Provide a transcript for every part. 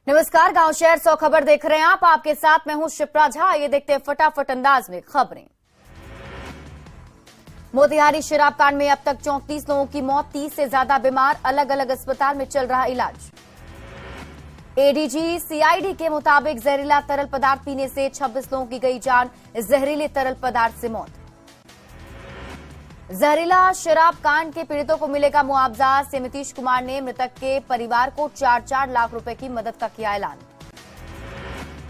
नमस्कार, गांव शहर 100 खबर देख रहे हैं आप। आपके साथ मैं हूं शिप्रा झा। ये देखते हैं फटाफट अंदाज में खबरें। मोतिहारी शराब कांड में अब तक 34 लोगों की मौत, 30 से ज्यादा बीमार, अलग अलग अस्पताल में चल रहा इलाज। एडीजी सीआईडी के मुताबिक जहरीला तरल पदार्थ पीने से 26 लोगों की गई जान, जहरीले तरल पदार्थ से मौत। जहरीला शराब कांड के पीड़ितों को मिलेगा मुआवजा। सीएम नीतीश कुमार ने मृतक के परिवार को 4-4 लाख रुपए की मदद का किया ऐलान।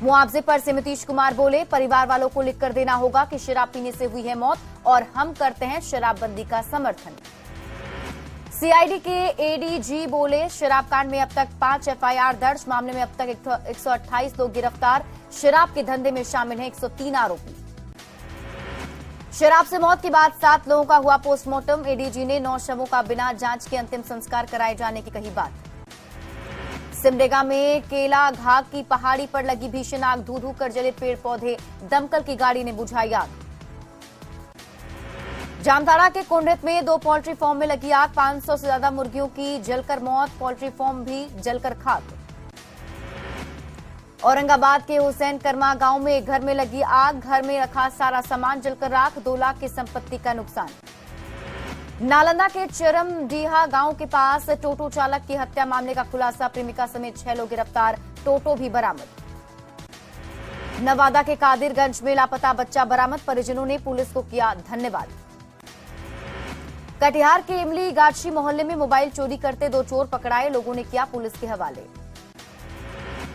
मुआवजे पर सीएम नीतीश कुमार बोले, परिवार वालों को लिखकर देना होगा कि शराब पीने से हुई है मौत और हम करते हैं शराबबंदी का समर्थन। सीआईडी के एडीजी बोले, शराब कांड में अब तक 5 एफआईआर दर्ज, मामले में अब तक 128 लोग गिरफ्तार। शराब के धंधे में शामिल हैं 103 आरोपी। शराब से मौत के बाद 7 लोगों का हुआ पोस्टमार्टम। एडीजी ने 9 शवों का बिना जांच के अंतिम संस्कार कराए जाने की कही बात। सिमडेगा में केला घाग की पहाड़ी पर लगी भीषण आग, धू धू कर जले पेड़ पौधे, दमकल की गाड़ी ने बुझाई आग। जामताड़ा के कुंडित में 2 पोल्ट्री फार्म में लगी आग, 500 से ज्यादा मुर्गियों की जलकर मौत, पोल्ट्री फार्म भी जलकर खाक। औरंगाबाद के हुसैन कर्मा गांव में एक घर में लगी आग, घर में रखा सारा सामान जलकर राख, 2 लाख की संपत्ति का नुकसान। नालंदा के चरमडीहा गांव के पास टोटो चालक की हत्या मामले का खुलासा, प्रेमिका समेत 6 लोग गिरफ्तार, टोटो भी बरामद। नवादा के कादिरगंज में लापता बच्चा बरामद, परिजनों ने पुलिस को किया धन्यवाद। कटिहार के इमली गाछी मोहल्ले में मोबाइल चोरी करते 2 चोर पकड़ाए, लोगों ने किया पुलिस के हवाले।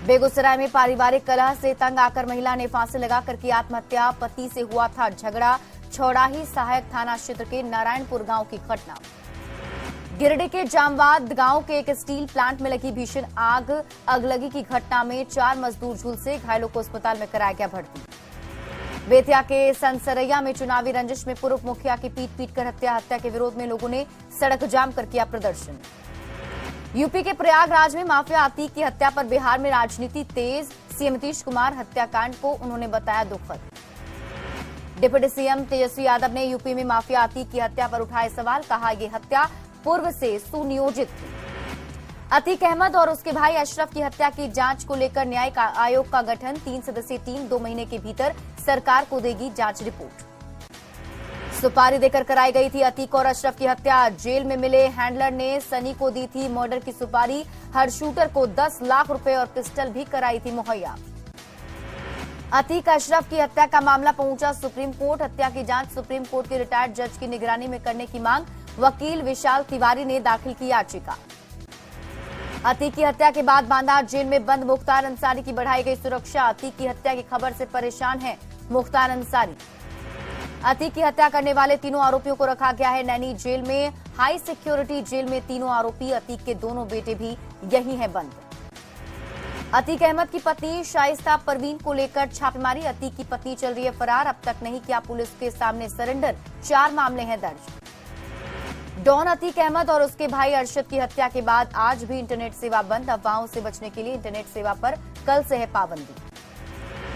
बेगूसराय में पारिवारिक कलह से तंग आकर महिला ने फांसी लगाकर की आत्महत्या, पति से हुआ था झगड़ा। छौड़ाही सहायक थाना क्षेत्र के नारायणपुर गांव की घटना। गिरिडीह के जामवाद गांव के एक स्टील प्लांट में लगी भीषण आग, अगलगी की घटना में 4 मजदूर झुलसे, घायलों को अस्पताल में कराया गया भर्ती। बेतिया के सनसरैया में चुनावी रंजिश में पूर्व मुखिया की पीट कर हत्या के विरोध में लोगों ने सड़क जाम कर किया प्रदर्शन। यूपी के प्रयागराज में माफिया अतीक की हत्या पर बिहार में राजनीति तेज, सीएम नीतीश कुमार हत्याकांड को उन्होंने बताया दुखद। डिप्टी सीएम तेजस्वी यादव ने यूपी में माफिया अतीक की हत्या पर उठाए सवाल, कहा यह हत्या पूर्व से सुनियोजित थी। अतीक अहमद और उसके भाई अशरफ की हत्या की जांच को लेकर न्यायिक आयोग का गठन, 3 सदस्यीय टीम 2 महीने के भीतर सरकार को देगी जांच रिपोर्ट। सुपारी देकर कराई गई थी अतीक और अशरफ की हत्या, जेल में मिले हैंडलर ने सनी को दी थी मर्डर की सुपारी, हर शूटर को 10 लाख रुपए और पिस्टल भी कराई थी मुहैया। अतीक अशरफ की हत्या का मामला पहुंचा सुप्रीम कोर्ट, हत्या की जांच सुप्रीम कोर्ट के रिटायर्ड जज की निगरानी में करने की मांग, वकील विशाल तिवारी ने दाखिल की याचिका। अतीक की हत्या के बाद बांदा जेल में बंद मुख्तार अंसारी की बढ़ाई गई सुरक्षा, अतीक की हत्या की खबर से परेशान है मुख्तार अंसारी। अतीक की हत्या करने वाले तीनों आरोपियों को रखा गया है नैनी जेल में, हाई सिक्योरिटी जेल में तीनों आरोपी, अतीक के दोनों बेटे भी यही हैं बंद। अतीक अहमद की पत्नी शाइस्ता परवीन को लेकर छापेमारी, अतीक की पत्नी चल रही है फरार, अब तक नहीं किया पुलिस के सामने सरेंडर, 4 मामले हैं दर्ज। डॉन अतीक अहमद और उसके भाई अरशद की हत्या के बाद आज भी इंटरनेट सेवा बंद, अफवाहों से बचने के लिए इंटरनेट सेवा पर कल से है पाबंदी।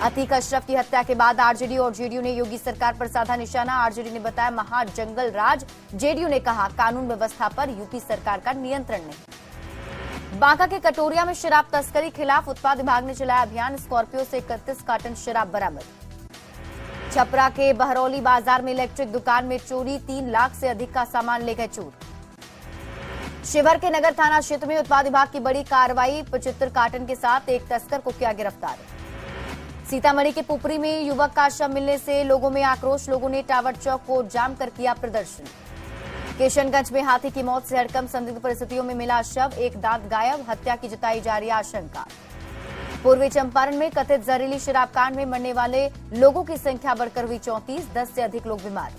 अतीक अशरफ की हत्या के बाद आरजेडी और जेडीयू ने योगी सरकार पर साधा निशाना, आरजेडी ने बताया महाजंगल राज, जेडीयू ने कहा कानून व्यवस्था पर यूपी सरकार का नियंत्रण नहीं। बांका के कटोरिया में शराब तस्करी खिलाफ उत्पाद विभाग ने चलाया अभियान, स्कॉर्पियो से 31 कार्टन शराब बरामद। छपरा के बहरौली बाजार में इलेक्ट्रिक दुकान में चोरी, 3 लाख से अधिक का सामान ले गए चोर। शिवहर के नगर थाना क्षेत्र में उत्पाद विभाग की बड़ी कार्रवाई, 75 कार्टन के साथ एक तस्कर को किया गिरफ्तार। सीतामढ़ी के पुपरी में युवक का शव मिलने से लोगों में आक्रोश, लोगों ने टावर चौक को जाम कर किया प्रदर्शन। किशनगंज में हाथी की मौत से हड़कंप, संदिग्ध परिस्थितियों में मिला शव, एक दांत गायब, हत्या की जताई जा रही आशंका। पूर्वी चंपारण में कथित जहरीली शराब कांड में मरने वाले लोगों की संख्या बढ़कर हुई 34, 10 से अधिक लोग बीमार।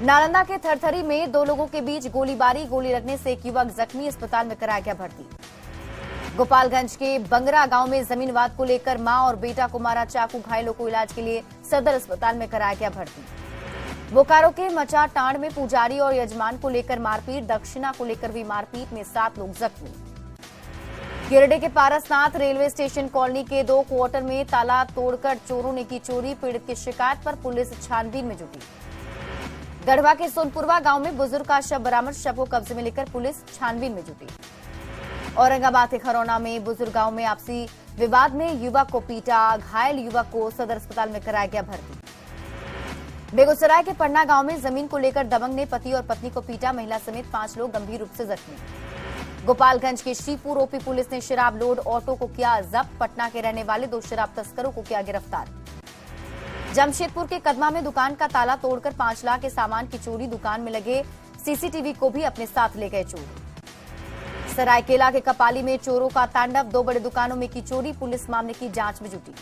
नालंदा के थरथरी में 2 लोगों के बीच गोलीबारी, गोली लगने से एक युवक जख्मी, अस्पताल में कराया गया भर्ती। गोपालगंज के बंगरा गांव में जमीन विवाद को लेकर मां और बेटा को मारा चाकू, घायलों को इलाज के लिए सदर अस्पताल में कराया गया भर्ती। बोकारो के मचाटांड में पुजारी और यजमान को लेकर मारपीट, दक्षिणा को लेकर हुई मारपीट में 7 लोग जख्मी। गिरिडीह के पारसनाथ रेलवे स्टेशन कॉलोनी के 2 क्वार्टर में ताला तोड़कर चोरों ने की चोरी, पीड़ित की शिकायत पर पुलिस छानबीन में जुटी। गढ़वा के सोनपुरवा गांव में बुजुर्ग का शव बरामद, शव को कब्जे में लेकर पुलिस छानबीन में जुटी। औरंगाबाद के खरौना में बुजुर्ग गांव में आपसी विवाद में युवक को पीटा, घायल युवक को सदर अस्पताल में कराया गया भर्ती। बेगूसराय के पन्ना गांव में जमीन को लेकर दबंग ने पति और पत्नी को पीटा, महिला समेत 5 लोग गंभीर रूप से जख्मी। गोपालगंज के श्रीपुर ओपी पुलिस ने शराब लोड ऑटो को किया जब्त, पटना के रहने वाले 2 शराब तस्करों को किया गिरफ्तार। जमशेदपुर के कदमा में दुकान का ताला तोड़कर 5 लाख के सामान की चोरी, दुकान में लगे सीसीटीवी को भी अपने साथ ले गए चोर। सरायकेला के कपाली में चोरों का तांडव, 2 बड़े दुकानों में की चोरी, पुलिस मामले की जांच में जुटी।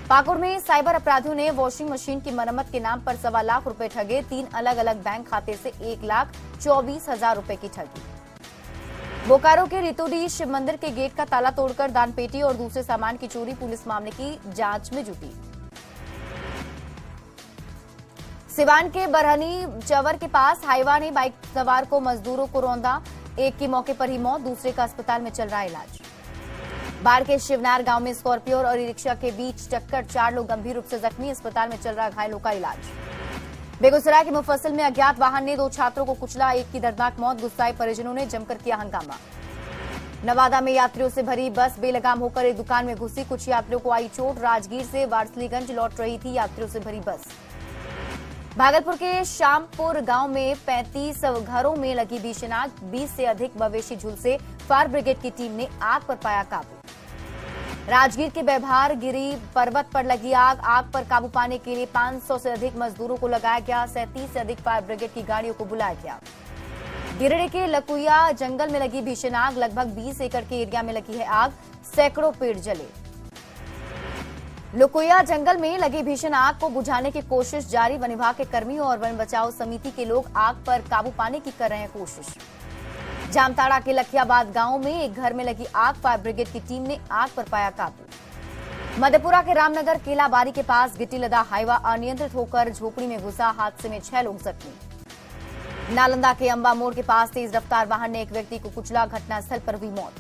पाकुड़ में साइबर अपराधियों ने वॉशिंग मशीन की मरम्मत के नाम पर 1.25 लाख रुपए ठगे, 3 अलग अलग बैंक खाते से 1,24,000 रुपए की ठगी। बोकारो के रितुडी शिव मंदिर के गेट का ताला तोड़कर दान पेटी और दूसरे सामान की चोरी, पुलिस मामले की जांच में जुटी। सिवान के बरहनी चवर के पास हाईवा ने बाइक सवार को मजदूरों को रौंदा, एक की मौके पर ही मौत, दूसरे का अस्पताल में चल रहा इलाज। बाढ़ के शिवनार गांव में स्कॉर्पियो और ई रिक्शा के बीच टक्कर, 4 लोग गंभीर रूप से जख्मी, अस्पताल में चल रहा घायलों का इलाज। बेगूसराय के मुफस्सिल में अज्ञात वाहन ने 2 छात्रों को कुचला, एक की दर्दनाक मौत, गुस्साए परिजनों ने जमकर किया हंगामा। नवादा में यात्रियों से भरी बस बेलगाम होकर एक दुकान में घुसी, कुछ यात्रियों को आई चोट, राजगीर से वारसलीगंज लौट रही थी यात्रियों से भरी बस। भागलपुर के श्यामपुर गांव में 35 घरों में लगी भीषण आग, 20 से अधिक मवेशी झुलसे, फायर ब्रिगेड की टीम ने आग पर पाया काबू। राजगीर के व्यवहार गिरी पर्वत पर लगी आग, आग पर काबू पाने के लिए 500 से अधिक मजदूरों को लगाया गया, 37 से अधिक फायर ब्रिगेड की गाड़ियों को बुलाया गया। गिरिडीह के लकुया जंगल में लगी भीषण आग, लगभग 20 एकड़ के एरिया में लगी है आग, सैकड़ों पेड़ जले। लुकुया जंगल में लगी भीषण आग को बुझाने की कोशिश जारी, वन विभाग के कर्मियों और वन बचाओ समिति के लोग आग पर काबू पाने की कर रहे हैं कोशिश। जामताड़ा के लखियाबाद गांव में एक घर में लगी आग, फायर ब्रिगेड की टीम ने आग पर पाया काबू। मधेपुरा के रामनगर केलाबारी के पास गिट्टी लदा हाईवा अनियंत्रित होकर झोपड़ी में घुसा, हादसे में 6 लोग जख्मी। नालंदा के अंबा मोड़ के पास तेज रफ्तार वाहन ने एक व्यक्ति को कुचला, घटनास्थल पर हुई मौत।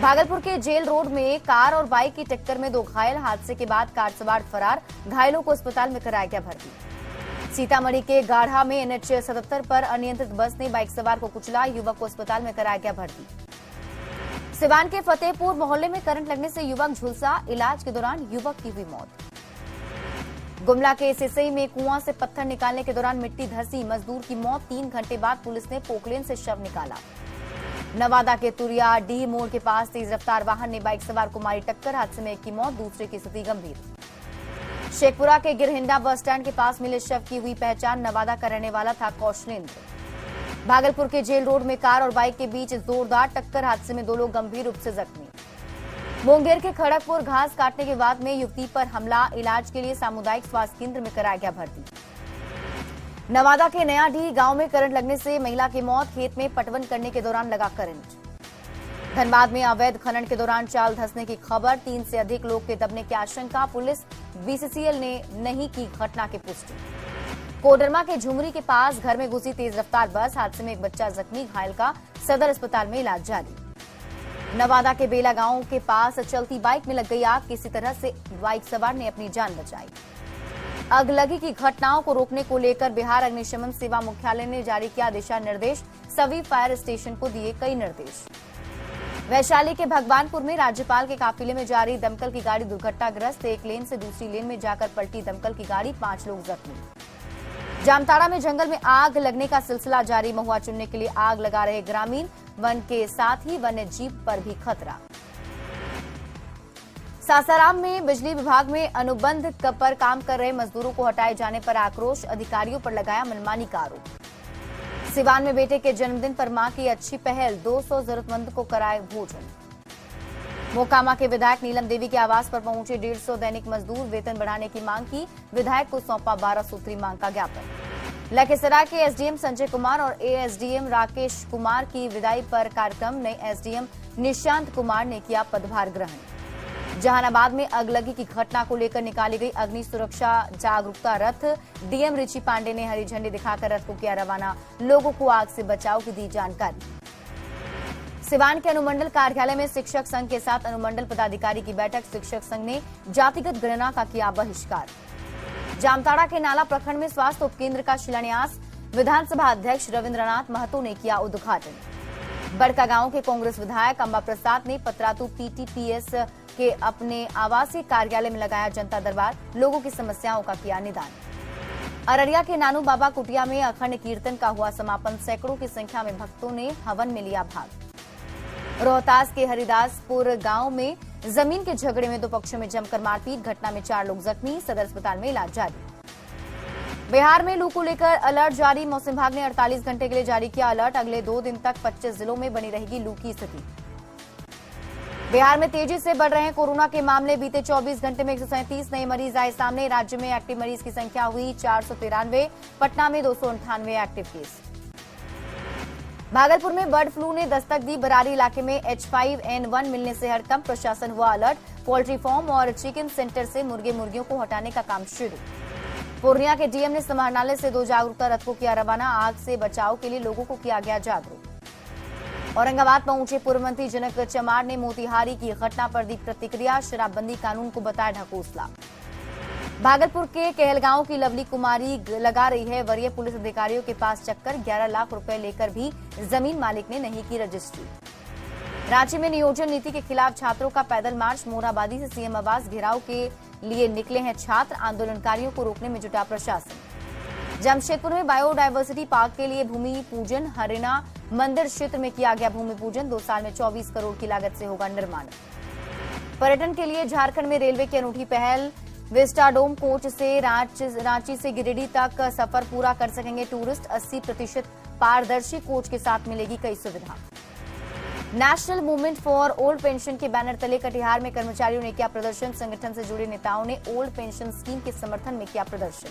भागलपुर के जेल रोड में कार और बाइक की टक्कर में 2 घायल, हादसे के बाद कार सवार फरार, घायलों को अस्पताल में कराया गया भर्ती। सीतामढ़ी के गाढ़ा में NH 77 पर अनियंत्रित बस ने बाइक सवार को कुचला, युवक को अस्पताल में कराया गया भर्ती। सिवान के फतेहपुर मोहल्ले में करंट लगने से युवक झुलसा, इलाज के दौरान युवक की हुई मौत। गुमला के सिसई में कुआं से पत्थर निकालने के दौरान मिट्टी धंसी, मजदूर की मौत, 3 घंटे बाद पुलिस ने पोकलेन से शव निकाला। नवादा के तुरिया डी मोड़ के पास तेज रफ्तार वाहन ने बाइक सवार को मारी टक्कर, हादसे में एक की मौत, दूसरे की स्थिति गंभीर। शेखपुरा के गिरहिंडा बस स्टैंड के पास मिले शव की हुई पहचान, नवादा का रहने वाला था कौशलेंद्र। भागलपुर के जेल रोड में कार और बाइक के बीच जोरदार टक्कर, हादसे में 2 लोग गंभीर रूप से जख्मी। मुंगेर के खड़गपुर घास काटने के बाद में युवती पर हमला, इलाज के लिए सामुदायिक स्वास्थ्य केंद्र में कराया गया भर्ती। नवादा के नयाडीह गांव में करंट लगने से महिला की मौत, खेत में पटवन करने के दौरान लगा करंट। धनबाद में अवैध खनन के दौरान चाल धंसने की खबर, 3 से अधिक लोग के दबने की आशंका, पुलिस BCCL ने नहीं की घटना की पुष्टि। कोडरमा के झुमरी के पास घर में घुसी तेज रफ्तार बस, हादसे में एक बच्चा जख्मी, घायल का सदर अस्पताल में इलाज जारी। नवादा के बेला गांव के पास चलती बाइक में लग गई आग, किसी तरह से बाइक सवार ने अपनी जान बचाई। अगलगी की घटनाओं को रोकने को लेकर बिहार अग्निशमन सेवा मुख्यालय ने जारी किया दिशा निर्देश, सभी फायर स्टेशन को दिए कई निर्देश। वैशाली के भगवानपुर में राज्यपाल के काफिले में जा रही दमकल की गाड़ी दुर्घटनाग्रस्त, एक लेन से दूसरी लेन में जाकर पलटी दमकल की गाड़ी, 5 लोग जख्मी। जामताड़ा में जंगल में आग लगने का सिलसिला जारी, महुआ चुनने के लिए आग लगा रहे ग्रामीण, वन के साथ ही वन्य जीव पर भी खतरा। सासाराम में बिजली विभाग में अनुबंध पर काम कर रहे मजदूरों को हटाए जाने पर आक्रोश, अधिकारियों पर लगाया मनमानी का आरोप। सिवान में बेटे के जन्मदिन पर मां की अच्छी पहल, 200 जरूरतमंद को कराए भोजन। मोकामा के विधायक नीलम देवी के आवास पर पहुंचे 150 दैनिक मजदूर, वेतन बढ़ाने की मांग की, विधायक को सौंपा 12 सूत्री मांग का ज्ञापन। लखीसराय के SDM संजय कुमार और ASDM राकेश कुमार की विदाई पर कार्यक्रम, नए SDM निशांत कुमार ने किया पदभार ग्रहण। जहानाबाद में अगलगी की घटना को लेकर निकाली गई अग्नि सुरक्षा जागरूकता रथ, DM रिची पांडे ने हरी झंडी दिखाकर रथ को किया रवाना, लोगों को आग से बचाव की दी जानकारी। सिवान के अनुमंडल कार्यालय में शिक्षक संघ के साथ अनुमंडल पदाधिकारी की बैठक, शिक्षक संघ ने जातिगत गणना का किया बहिष्कार। जामताड़ा के नाला प्रखंड में स्वास्थ्य उपकेंद्र का शिलान्यास, विधानसभा अध्यक्ष रविंद्रनाथ महतो ने किया उद्घाटन। बड़का गांव के कांग्रेस विधायक अंबा प्रसाद ने पतरातू पीटीपीएस के अपने आवासीय कार्यालय में लगाया जनता दरबार, लोगों की समस्याओं का किया निदान। अररिया के नानू बाबा कुटिया में अखंड कीर्तन का हुआ समापन, सैकड़ों की संख्या में भक्तों ने हवन में लिया भाग। रोहतास के हरिदासपुर गांव में जमीन के झगड़े में दो पक्षों में जमकर मारपीट, घटना में 4 लोग जख्मी, सदर अस्पताल में इलाज जारी। बिहार में लू को लेकर अलर्ट जारी, मौसम विभाग ने 48 घंटे के लिए जारी किया अलर्ट, अगले 2 दिन तक 25 जिलों में बनी रहेगी लू की स्थिति। बिहार में तेजी से बढ़ रहे हैं कोरोना के मामले, बीते 24 घंटे में 137 नए मरीज आए सामने, राज्य में एक्टिव मरीज की संख्या हुई 493, पटना में 298 एक्टिव केस। भागलपुर में बर्ड फ्लू ने दस्तक दी, बरारी इलाके में H5N1 मिलने से हड़कंप, प्रशासन हुआ अलर्ट, पोल्ट्री फार्म और चिकन सेंटर से मुर्गे मुर्गियों को हटाने का काम शुरू। पूर्णिया के डीएम ने समाहरणालय से 2 जागरूकता रथ को किया रवाना, आग से बचाव के लिए लोगों को किया गया जागरूक। औरंगाबाद पहुंचे पूर्व मंत्री जनक चमार ने मोतिहारी की घटना पर दी प्रतिक्रिया, शराबबंदी कानून को बताया ढकोसला। भागलपुर के कहलगांव की लवली कुमारी लगा रही है वरीय पुलिस अधिकारियों के पास चक्कर, 11 लाख रुपए लेकर भी जमीन मालिक ने नहीं की रजिस्ट्री। रांची में नियोजन नीति के खिलाफ छात्रों का पैदल मार्च, मोरहाबादी से सीएम आवास घेराव के लिए निकले हैं छात्र, आंदोलनकारियों को रोकने में जुटा प्रशासन। जमशेदपुर में बायोडायवर्सिटी पार्क के लिए भूमि पूजन, हरिना मंदिर क्षेत्र में किया गया भूमि पूजन, 2 साल में 24 करोड़ की लागत से होगा निर्माण। पर्यटन के लिए झारखंड में रेलवे की अनूठी पहल, विस्टाडोम कोच से रांची से गिरिडीह तक सफर पूरा कर सकेंगे टूरिस्ट, 80% पारदर्शी कोच के साथ मिलेगी कई सुविधा। National movement for old pension के बैनर तले कटिहार में कर्मचारियों ने किया प्रदर्शन, संगठन से जुड़े नेताओं ने ओल्ड पेंशन स्कीम के समर्थन में किया प्रदर्शन।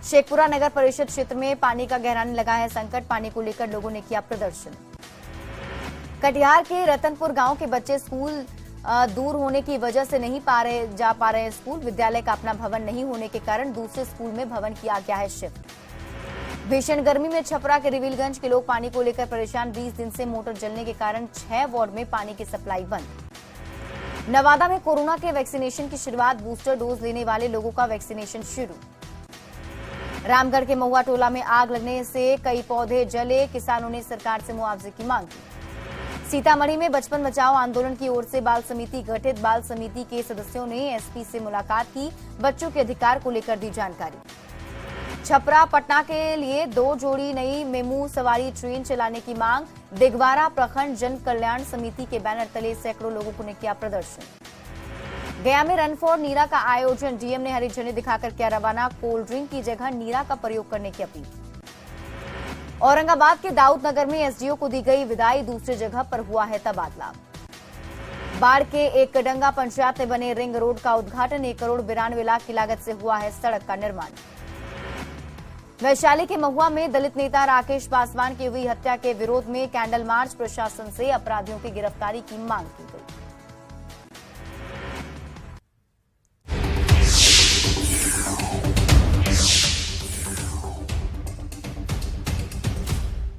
शेखपुरा नगर परिषद क्षेत्र में पानी का गहराने लगा है संकट, पानी को लेकर लोगों ने किया प्रदर्शन। कटिहार के रतनपुर गांव के बच्चे स्कूल दूर होने की वजह से नहीं जा पा रहे स्कूल, विद्यालय का अपना भवन नहीं होने के कारण दूसरे स्कूल में भवन किया गया है शिफ्ट। भीषण गर्मी में छपरा के रिविलगंज के लोग पानी को लेकर परेशान, 20 दिन से मोटर जलने के कारण 6 वार्ड में पानी की सप्लाई बंद। नवादा में कोरोना के वैक्सीनेशन की शुरुआत, बूस्टर डोज लेने वाले लोगों का वैक्सीनेशन शुरू। रामगढ़ के महुआ टोला में आग लगने से कई पौधे जले, किसानों ने सरकार से मुआवजे की मांग की। सीतामढ़ी में बचपन बचाओ आंदोलन की ओर से बाल समिति गठित, बाल समिति के सदस्यों ने एसपी से मुलाकात की, बच्चों के अधिकार को लेकर दी जानकारी। छपरा पटना के लिए 2 जोड़ी नई मेमू सवारी ट्रेन चलाने की मांग, दिगवारा प्रखंड जन कल्याण समिति के बैनर तले सैकड़ों लोगों ने किया प्रदर्शन। गया में रन फॉर नीरा का आयोजन, डीएम ने हरी झंडी दिखाकर किया रवाना, कोल्ड ड्रिंक की जगह नीरा का प्रयोग करने की अपील। औरंगाबाद के दाऊदनगर में एसडीओ को दी गई विदाई, दूसरी जगह पर हुआ है तबादला। बाढ़ के एक कडंगा पंचायत में बने रिंग रोड का उद्घाटन, 1 करोड़ 92 लाख की लागत से हुआ है सड़क का निर्माण। वैशाली के महुआ में दलित नेता राकेश पासवान की हुई हत्या के विरोध में कैंडल मार्च, प्रशासन से अपराधियों की गिरफ्तारी की मांग की।